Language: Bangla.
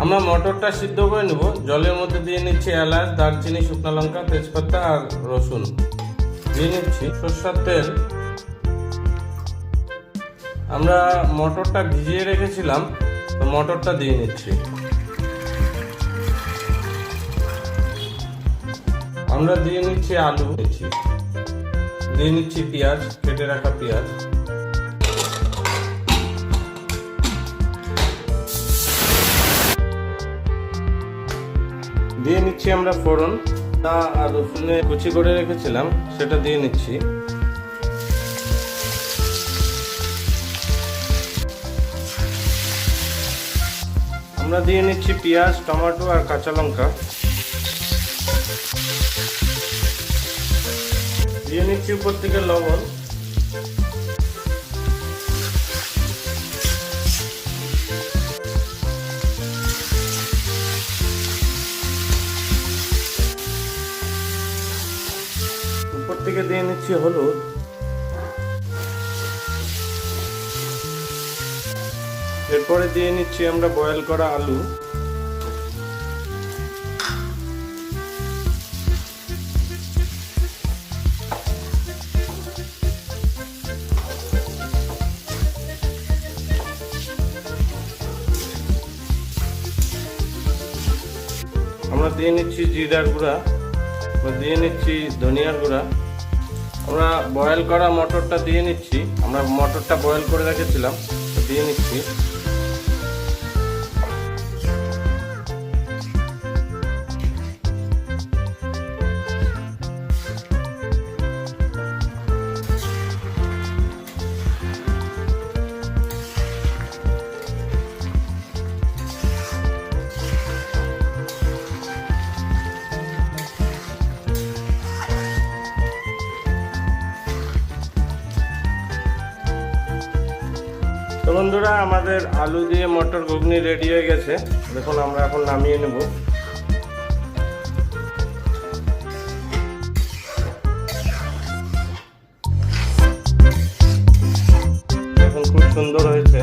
আমরা মটরটা সিদ্ধ করে নেব। জলের মধ্যে দিয়ে নিচ্ছি এলাচ, দারচিনি, শুকনো লঙ্কা, তেজপাতা আর রসুন। দিয়ে নিচ্ছি সরষের তেল। আমরা মটরটা ভিজিয়ে রেখেছিলাম, তো মটরটা দিয়ে নিচ্ছি। আমরা দিয়ে নিচ্ছি আলু, দিয়ে নিচ্ছি পেঁয়াজ, কেটে রাখা পেঁয়াজ। দিয়ে নিচ্ছি আমরা ফোড়ন, আদা আর রসুনে কুচি করে রেখেছিলাম সেটা দিয়ে নিচ্ছি। আমরা দিয়ে নিচ্ছি পেঁয়াজ, টমেটো আর কাঁচা লঙ্কা। দিয়ে নিচ্ছি উপর থেকে লবণ। উপর থেকে দিয়ে নিচ্ছি হলুদ। এরপরে দিয়ে নিচ্ছি আমরা বয়েল করা আলু। আমরা দিয়ে নিচ্ছি জিরার গুঁড়া, দিয়ে নিচ্ছি ধনিয়ার গুঁড়া। আমরা বয়েল করা মটরটা দিয়ে নিচ্ছি। আমরা মটরটা বয়েল করে রেখেছিলাম, দিয়ে নিচ্ছি। তো বন্ধুরা, আমাদের আলু দিয়ে মটর ঘুগনি রেডি হয়ে গেছে। দেখুন, আমরা এখন নামিয়ে নেব। দেখুন, খুব সুন্দর হয়েছে।